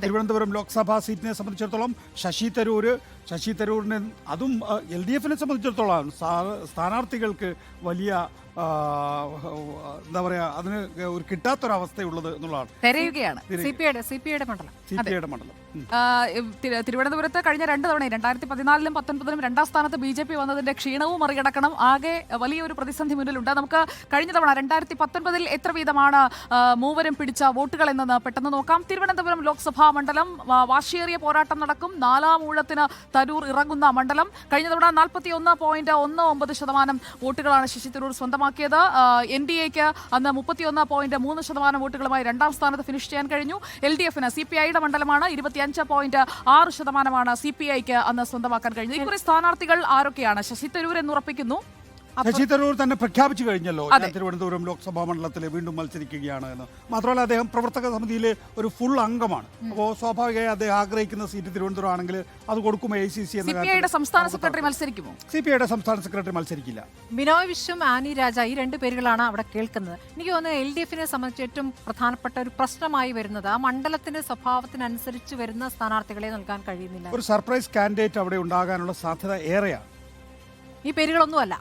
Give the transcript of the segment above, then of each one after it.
തിരുവനന്തപുരം ലോക്സഭാ സീറ്റിനെ സംബന്ധിച്ചിടത്തോളം ശശി തരൂരിനെ അതും LDF-നെ സംബന്ധിച്ചിടത്തോളം സ്ഥാനാർത്ഥികൾക്ക് വലിയ എന്താ പറയാ അതിന് ഒരു കിട്ടാത്തൊരവസ്ഥയുള്ളത് എന്നുള്ളതാണ്. സിപിഐയുടെ മണ്ഡലം തിരുവനന്തപുരത്ത് കഴിഞ്ഞ 2 തവണ 2014-ലും 2019-ലും 2ാം സ്ഥാനത്ത് BJP വന്നതിന്റെ ക്ഷീണവും മറികടക്കണം. ആകെ വലിയൊരു പ്രതിസന്ധി മുന്നിലുണ്ട്. നമുക്ക് കഴിഞ്ഞ തവണ 2019-ൽ എത്ര വീതമാണ് മൂവരും പിടിച്ച വോട്ടുകൾ എന്നത് പെട്ടെന്ന് നോക്കാം. തിരുവനന്തപുരം ലോക്സഭാ മണ്ഡലം വാശിയേറിയ പോരാട്ടം നടക്കും. 4ാം ഊഴത്തിന് തരൂർ ഇറങ്ങുന്ന മണ്ഡലം. കഴിഞ്ഞ തവണ 41.19% വോട്ടുകളാണ് ശശി തരൂർ സ്വന്തമാക്കിയത്. NDAക്ക് അന്ന് 31.3% വോട്ടുകളുമായി 2ാം സ്ഥാനത്ത് ഫിനിഷ് ചെയ്യാൻ കഴിഞ്ഞു. LDF-ന് CPI-യുടെ മണ്ഡലമാണ് 25.6% CPI-ക്ക് അന്ന് സ്വന്തമാക്കാൻ കഴിഞ്ഞു. ഇക്കുറി സ്ഥാനാർത്ഥികൾ ആരൊക്കെയാണ്? ശശി തരൂർ എന്നുറപ്പിക്കുന്നു. ശശി തരൂർ തന്നെ പ്രഖ്യാപിച്ചു കഴിഞ്ഞല്ലോ, തിരുവനന്തപുരം ലോക്സഭാ മണ്ഡലത്തിൽ വീണ്ടും മത്സരിക്കുകയാണ് എന്ന്. മാത്രമല്ല അദ്ദേഹം പ്രവർത്തക സമിതിയിലെ ഒരു ഫുൾ അംഗമാണ്. അപ്പോൾ സ്വാഭാവികമായി അദ്ദേഹം ആഗ്രഹിക്കുന്ന സീറ്റ് തിരുവനന്തപുരം ആണെങ്കിൽ അത് കൊടുക്കും. ACC CPI-യുടെ സംസ്ഥാന സെക്രട്ടറി മത്സരിക്കുമോ? CPI-യുടെ സംസ്ഥാന സെക്രട്ടറി മത്സരിക്കില്ല. ബിനോയ് വിശ്വം, ആനി രാജ, ഈ 2 പേരുകളാണ് അവിടെ കേൾക്കുന്നത്. എനിക്ക് തോന്നുന്നത് LDF-നെ സംബന്ധിച്ച് ഏറ്റവും പ്രധാനപ്പെട്ട ഒരു പ്രശ്നമായി വരുന്നത് ആ മണ്ഡലത്തിന്റെ സ്വഭാവത്തിനനുസരിച്ച് വരുന്ന സ്ഥാനാർത്ഥികളെ നൽകാൻ കഴിയുന്നില്ല. ഒരു സർപ്രൈസ് കാൻഡിഡേറ്റ് അവിടെ ഉണ്ടാകാനുള്ള സാധ്യത ഏറെയാണ്. ഈ പേരുകളൊന്നുമല്ല.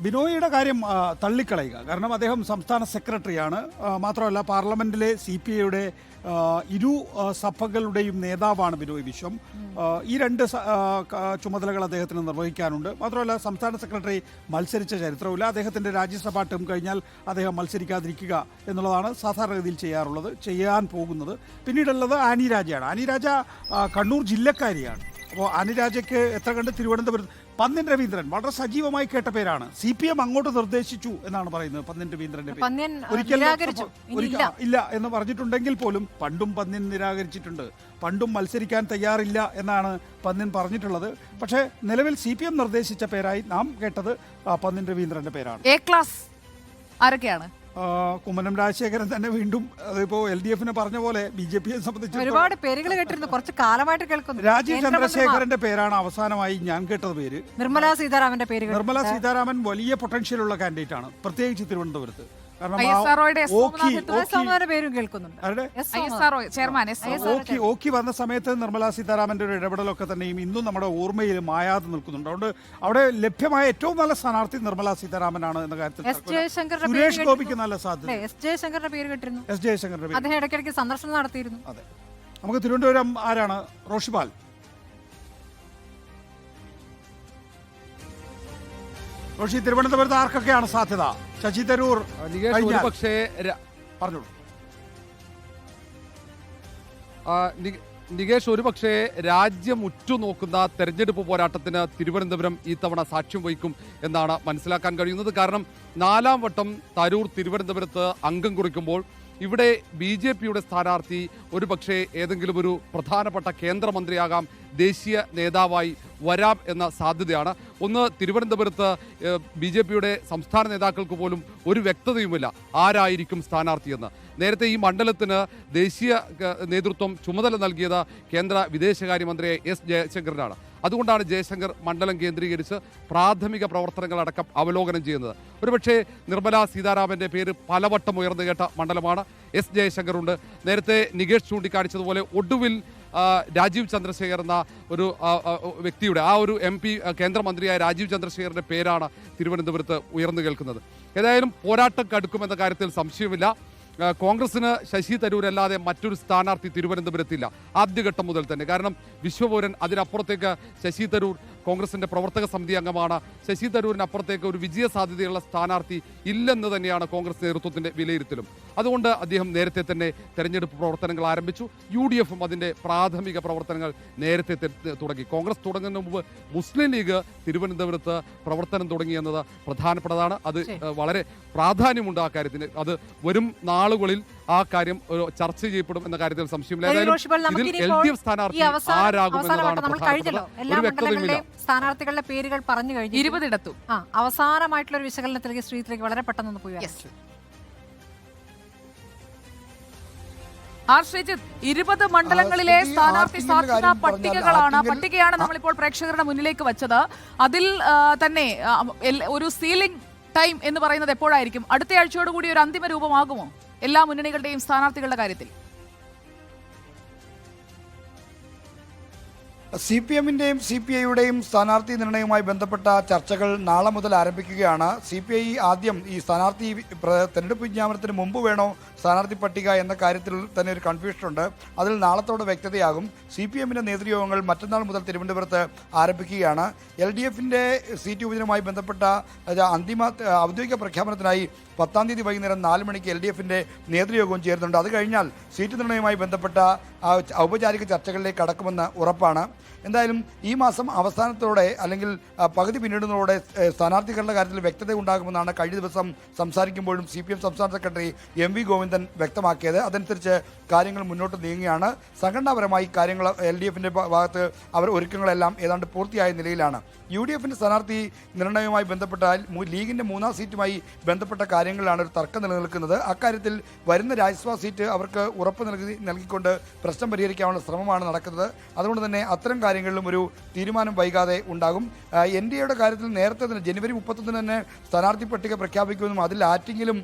ബിനോയിയുടെ കാര്യം തള്ളിക്കളയുക. കാരണം അദ്ദേഹം സംസ്ഥാന സെക്രട്ടറിയാണ്. മാത്രമല്ല പാർലമെന്റിലെ CPI-യുടെ ഇരു സഭകളുടെയും നേതാവാണ് ബിനോയ് വിശ്വം. ഈ 2 ചുമതലകൾ അദ്ദേഹത്തിന് നിർവഹിക്കാനുണ്ട്. മാത്രമല്ല സംസ്ഥാന സെക്രട്ടറി മത്സരിച്ച ചരിത്രമില്ല. അദ്ദേഹത്തിൻ്റെ രാജ്യസഭാ ടേം കഴിഞ്ഞാൽ അദ്ദേഹം മത്സരിക്കാതിരിക്കുക എന്നുള്ളതാണ് സാധാരണഗതിയിൽ ചെയ്യാൻ പോകുന്നത്. പിന്നീടുള്ളത് ആനി രാജയാണ്. ആനി രാജ കണ്ണൂർ ജില്ലക്കാരിയാണ്. അപ്പോൾ ആനി രാജയ്ക്ക് എത്ര കണ്ട് തിരുവനന്തപുരത്ത് പന്ന്യൻ രവീന്ദ്രൻ വളരെ സജീവമായി കേട്ട പേരാണ്. CPM അങ്ങോട്ട് നിർദ്ദേശിച്ചു എന്നാണ് പറയുന്നത്. പന്ന്യൻ രവീന്ദ്രന്റെ ഇല്ല എന്ന് പറഞ്ഞിട്ടുണ്ടെങ്കിൽ പോലും പണ്ടും പന്ന്യൻ നിരാകരിച്ചിട്ടുണ്ട്. പണ്ടും മത്സരിക്കാൻ തയ്യാറില്ല എന്നാണ് പന്ന്യൻ പറഞ്ഞിട്ടുള്ളത്. പക്ഷേ നിലവിൽ CPM നിർദ്ദേശിച്ച പേരായി നാം കേട്ടത് പന്ന്യൻ രവീന്ദ്രന്റെ പേരാണ്. A ക്ലാസ് ആരൊക്കെയാണ്? കുമ്മനം രാജശേഖരൻ തന്നെ വീണ്ടും അതിപ്പോ LDF-ന് പറഞ്ഞ പോലെ BJP-യെ സംബന്ധിച്ച് ഒരുപാട് പേരുകൾ കേട്ടിരുന്നു, കുറച്ച് കാലമായിട്ട് കേൾക്കുന്നു. രാജീവ് ചന്ദ്രശേഖരന്റെ പേരാണ് അവസാനമായി ഞാൻ കേട്ടത് പേര്. നിർമ്മലാ സീതാരാമന്റെ പേര്. നിർമ്മലാ സീതാരാമൻ വലിയ പൊട്ടൻഷ്യൽ ഉള്ള കാൻഡിഡേറ്റ് ആണ്, പ്രത്യേകിച്ച് തിരുവനന്തപുരത്ത്. പേരും കേൾക്കുന്നുണ്ട്. ഓക്കി വന്ന സമയത്ത് നിർമ്മലാ സീതാരാമന്റെ ഒരു ഇടപെടലൊക്കെ തന്നെയും ഇന്നും നമ്മുടെ ഓർമ്മയിൽ മായാതെ നിൽക്കുന്നുണ്ട്. അതുകൊണ്ട് അവിടെ ലഭ്യമായ ഏറ്റവും നല്ല സ്ഥാനാർത്ഥി നിർമ്മലാ സീതാരാമനാണ് എന്ന കാര്യത്തിൽ സുരേഷ് ഗോപിക്ക് നല്ല സാധ്യത. ജയശങ്കറിന്റെ പേര് കേട്ടിരുന്നു. ജയശങ്കറിന്റെ പേര് അദ്ദേഹം ഇടയ്ക്കിടയ്ക്ക് സന്ദർശനം നടത്തിയിരുന്നു. അതെ. നമുക്ക് തിരുവനന്തപുരം ആരാണ്? റോഷിപാൽ. റോഷി, തിരുവനന്തപുരത്ത് ആർക്കൊക്കെയാണ് സാധ്യത? ശശി തരൂർ പക്ഷേ പറഞ്ഞോളൂ. നികേഷ്, ഒരുപക്ഷെ രാജ്യം ഉറ്റുനോക്കുന്ന തെരഞ്ഞെടുപ്പ് പോരാട്ടത്തിന് തിരുവനന്തപുരം ഈ തവണ സാക്ഷ്യം വഹിക്കും എന്നാണ് മനസ്സിലാക്കാൻ കഴിയുന്നത്. കാരണം 4ാം വട്ടം തരൂർ തിരുവനന്തപുരത്ത് അംഗം കുറിക്കുമ്പോൾ ഇവിടെ BJP-യുടെ സ്ഥാനാർത്ഥി ഒരുപക്ഷെ ഏതെങ്കിലും ഒരു പ്രധാനപ്പെട്ട കേന്ദ്രമന്ത്രിയാകാം, ദേശീയ നേതാവായി വരാം എന്ന സാധ്യതയാണ്. ഒന്ന്, തിരുവനന്തപുരത്ത് BJP-യുടെ സംസ്ഥാന നേതാക്കൾക്ക് പോലും ഒരു വ്യക്തതയുമില്ല ആരായിരിക്കും സ്ഥാനാർത്ഥിയെന്ന്. നേരത്തെ ഈ മണ്ഡലത്തിന് ദേശീയ നേതൃത്വം ചുമതല നൽകിയത് കേന്ദ്ര വിദേശകാര്യമന്ത്രി S ജയശങ്കറിനാണ്. അതുകൊണ്ടാണ് ജയശങ്കർ മണ്ഡലം കേന്ദ്രീകരിച്ച് പ്രാഥമിക പ്രവർത്തനങ്ങളടക്കം അവലോകനം ചെയ്യുന്നത്. ഒരുപക്ഷെ നിർമ്മലാ സീതാരാമന്റെ പേര് പലവട്ടം ഉയർന്നു കേട്ട മണ്ഡലമാണ്. S ജയശങ്കറുണ്ട്. നേരത്തെ നികേഷ് ചൂണ്ടിക്കാണിച്ചതുപോലെ ഒടുവിൽ രാജീവ് ചന്ദ്രശേഖർ എന്ന ഒരു വ്യക്തിയുടെ ആ ഒരു MP കേന്ദ്രമന്ത്രിയായ രാജീവ് ചന്ദ്രശേഖറിന്റെ പേരാണ് തിരുവനന്തപുരത്ത് ഉയർന്നു കേൾക്കുന്നത്. ഏതായാലും പോരാട്ടം കടുക്കുമെന്ന കാര്യത്തിൽ സംശയമില്ല. കോൺഗ്രസിന് ശശി തരൂരല്ലാതെ മറ്റൊരു സ്ഥാനാർത്ഥി തിരുവനന്തപുരത്തില്ല ആദ്യഘട്ടം മുതൽ തന്നെ. കാരണം വിശ്വപൗരൻ, അതിനപ്പുറത്തേക്ക് ശശി തരൂർ കോൺഗ്രസിന്റെ പ്രവർത്തക സമിതി അംഗമാണ്. ശശി തരൂരിനപ്പുറത്തേക്ക് ഒരു വിജയ സാധ്യതയുള്ള സ്ഥാനാർത്ഥി ഇല്ലെന്ന് തന്നെയാണ് കോൺഗ്രസ് നേതൃത്വത്തിന്റെ വിലയിരുത്തലും. അതുകൊണ്ട് അദ്ദേഹം നേരത്തെ തന്നെ തെരഞ്ഞെടുപ്പ് പ്രവർത്തനങ്ങൾ ആരംഭിച്ചു. UDF-ഉം അതിന്റെ പ്രാഥമിക പ്രവർത്തനങ്ങൾ നേരത്തെ തുടങ്ങി. കോൺഗ്രസ് തുടങ്ങുന്നതിന് മുമ്പ് മുസ്ലിം ലീഗ് തിരുവനന്തപുരത്ത് പ്രവർത്തനം തുടങ്ങിയെന്നത് പ്രധാനപ്പെട്ടതാണ്. അത് വളരെ പ്രാധാന്യമുണ്ട് ആ കാര്യത്തിന്. അത് വരും നാളുകളിൽ ആ കാര്യം ചർച്ച ചെയ്യപ്പെടും എന്ന കാര്യത്തിൽ സംശയമില്ല. LDF സ്ഥാനാർത്ഥി ആരാകുമെന്നതാണ് പ്രധാനപ്പെട്ടത്. ഒരു വ്യക്തതയുമില്ല. സ്ഥാനാർത്ഥികളുടെ പേരുകൾ പറഞ്ഞു കഴിഞ്ഞു 20 അവസാനമായിട്ടുള്ള ഒരു വിശകലനത്തിലേക്ക് ശ്രീത്തിലേക്ക് വളരെ പെട്ടെന്ന് പോയി. 20 മണ്ഡലങ്ങളിലെ സ്ഥാനാർത്ഥി സാധ്യതാ പട്ടികയാണ് നമ്മളിപ്പോൾ പ്രേക്ഷകരുടെ മുന്നിലേക്ക് വച്ചത്. അതിൽ തന്നെ ഒരു സീലിംഗ് ടൈം എന്ന് പറയുന്നത് എപ്പോഴായിരിക്കും? അടുത്ത ആഴ്ചയോടുകൂടി ഒരു അന്തിമ രൂപമാകുമോ എല്ലാ മുന്നണികളുടെയും സ്ഥാനാർത്ഥികളുടെ കാര്യത്തിൽ? CPM-ന്റെയും CPI-യുടെയും സ്ഥാനാർത്ഥി നിർണയവുമായി ബന്ധപ്പെട്ട ചർച്ചകൾ നാളെ മുതൽ ആരംഭിക്കുകയാണ്. CPI ആദ്യം ഈ സ്ഥാനാർത്ഥി തെരഞ്ഞെടുപ്പ് വിജ്ഞാപനത്തിന് മുമ്പ് വേണോ സ്ഥാനാർത്ഥി പട്ടിക എന്ന കാര്യത്തിൽ തന്നെ ഒരു കൺഫ്യൂഷനുണ്ട്. അതിൽ നാളത്തോടെ വ്യക്തതയാകും. CPM-ന്റെ നേതൃയോഗങ്ങൾ മറ്റന്നാൾ മുതൽ തിരുവനന്തപുരത്ത് ആരംഭിക്കുകയാണ്. LDF-ന്റെ സീറ്റ് വിഭജനവുമായി ബന്ധപ്പെട്ട അന്തിമ ഔദ്യോഗിക പ്രഖ്യാപനത്തിനായി 10-ാം തീയതി വൈകുന്നേരം 4 മണിക്ക് LDF-ന്റെ നേതൃയോഗവും ചേരുന്നുണ്ട്. അത് കഴിഞ്ഞാൽ സീറ്റ് നിർണയവുമായി ബന്ധപ്പെട്ട ഔപചാരിക ചർച്ചകളിലേക്ക് കടക്കുമെന്ന് ഉറപ്പാണ്. എന്തായാലും ഈ മാസം അവസാനത്തോടെ അല്ലെങ്കിൽ പകുതി പിന്നിടുന്നതോടെ സ്ഥാനാർത്ഥികളുടെ കാര്യത്തിൽ വ്യക്തത ഉണ്ടാകുമെന്നാണ് കഴിഞ്ഞ ദിവസം സംസാരിക്കുമ്പോഴും CPM സംസ്ഥാന സെക്രട്ടറി MV ഗോവിന്ദൻ വ്യക്തമാക്കിയത്. അതനുസരിച്ച് കാര്യങ്ങൾ മുന്നോട്ട് നീങ്ങുകയാണ്. സംഘടനാപരമായി കാര്യങ്ങൾ LDF-ന്റെ ഭാഗത്ത് അവർ ഒരുക്കങ്ങളെല്ലാം ഏതാണ്ട് പൂർത്തിയായ നിലയിലാണ്. UDF-ന്റെ സ്ഥാനാർത്ഥി നിർണയവുമായി ബന്ധപ്പെട്ട ലീഗിൻ്റെ 3-ാം സീറ്റുമായി ബന്ധപ്പെട്ട കാര്യങ്ങളിലാണ് ഒരു തർക്കം നിലനിൽക്കുന്നത്. അക്കാര്യത്തിൽ വരുന്ന രാജ്യസഭാ സീറ്റ് അവർക്ക് ഉറപ്പ് നൽകിക്കൊണ്ട് പ്രശ്നം പരിഹരിക്കാനുള്ള ശ്രമമാണ് നടക്കുന്നത്. അതുകൊണ്ട് തന്നെ അത്തരം കാര്യങ്ങളിലും ഒരു തീരുമാനം വൈകാതെ ഉണ്ടാകും. NDAയുടെ കാര്യത്തിൽ നേരത്തെ തന്നെ ജനുവരി 31 തന്നെ സ്ഥാനാർത്ഥി പട്ടിക പ്രഖ്യാപിക്കുമെന്നും അതിൽ ആറ്റിങ്ങിലും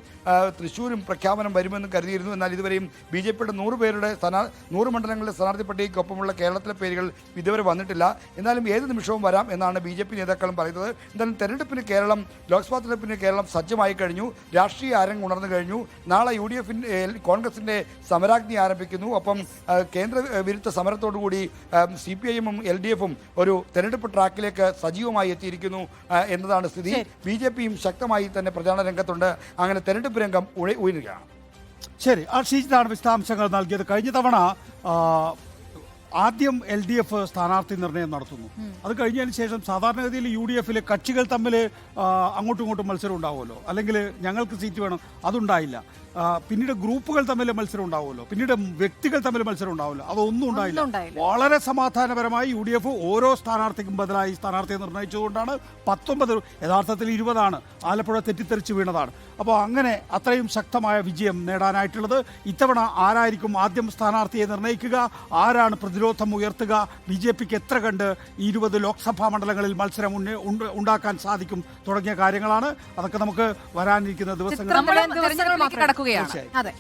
തൃശ്ശൂരും പ്രഖ്യാപനം വരുമെന്നും കരുതിയിരുന്നു. എന്നാൽ ഇതുവരെയും BJPയുടെ 100 പേരുടെ 100 മണ്ഡലങ്ങളിലെ സ്ഥാനാർത്ഥി പട്ടികയ്ക്കൊപ്പമുള്ള കേരളത്തിലെ പേരുകൾ ഇതുവരെ വന്നിട്ടില്ല. എന്നാലും ഏത് നിമിഷവും വരാം എന്നാണ് BJP നേതാക്കളും പറയുന്നത്. എന്തായാലും തെരഞ്ഞെടുപ്പിന് കേരളം ലോക്സഭാ തെരഞ്ഞെടുപ്പിന് കേരളം സജ്ജമായി കഴിഞ്ഞു. രാഷ്ട്രീയ അരങ്ങ് ഉണർന്നു കഴിഞ്ഞു. നാളെ കോൺഗ്രസിന്റെ സമരാഗ്നി ആരംഭിക്കുന്നു. ഒപ്പം കേന്ദ്ര വിരുദ്ധ സമരത്തോടുകൂടി CPI-യും LDF-ഉം ഒരു തെരഞ്ഞെടുപ്പ് ട്രാക്കിലേക്ക് സജീവമായി എത്തിയിരിക്കുന്നു എന്നതാണ് സ്ഥിതി. BJP-യും ശക്തമായി തന്നെ പ്രചാരണ രംഗത്തുണ്ട്. അങ്ങനെ തെരഞ്ഞെടുപ്പ് രംഗം ഉയരുകയാണ്. ശരി, ഷീജിത്താണ് വിശദാംശങ്ങൾ നൽകിയത്. കഴിഞ്ഞ തവണ ആദ്യം LDF സ്ഥാനാർത്ഥി നിർണയം നടത്തുന്നു. അത് കഴിഞ്ഞതിന് ശേഷം സാധാരണഗതിയിൽ UDF-ലെ കക്ഷികൾ തമ്മിൽ അങ്ങോട്ടും ഇങ്ങോട്ടും മത്സരം ഉണ്ടാവുമല്ലോ, അല്ലെങ്കിൽ ഞങ്ങൾക്ക് സീറ്റ് വേണം, അതുണ്ടായില്ല. പിന്നീട് ഗ്രൂപ്പുകൾ തമ്മിൽ മത്സരം ഉണ്ടാവുമല്ലോ, പിന്നീട് വ്യക്തികൾ തമ്മിൽ മത്സരം ഉണ്ടാവുമല്ലോ, അതൊന്നും ഉണ്ടായില്ല. വളരെ സമാധാനപരമായി UDF ഓരോ സ്ഥാനാർത്ഥിക്കും ബദലായി സ്ഥാനാർത്ഥിയെ നിർണ്ണയിച്ചുകൊണ്ടാണ് 19, യഥാർത്ഥത്തിൽ 20 ആലപ്പുഴ തെറ്റിത്തെറിച്ച് വീണതാണ്. അപ്പോൾ അങ്ങനെ അത്രയും ശക്തമായ വിജയം നേടാനായിട്ടുള്ളത്. ഇത്തവണ ആരായിരിക്കും ആദ്യം സ്ഥാനാർത്ഥിയെ നിർണ്ണയിക്കുക, ആരാണ് പ്രതിരോധം ഉയർത്തുക, BJPക്ക് എത്ര കണ്ട് 20 ലോക്സഭാ മണ്ഡലങ്ങളിൽ മത്സരം ഉണ്ടാക്കാൻ സാധിക്കും തുടങ്ങിയ കാര്യങ്ങളാണ്. അതൊക്കെ നമുക്ക് വരാനിരിക്കുന്ന ദിവസങ്ങളിൽ കടക്കുകയാണ്. അതെ.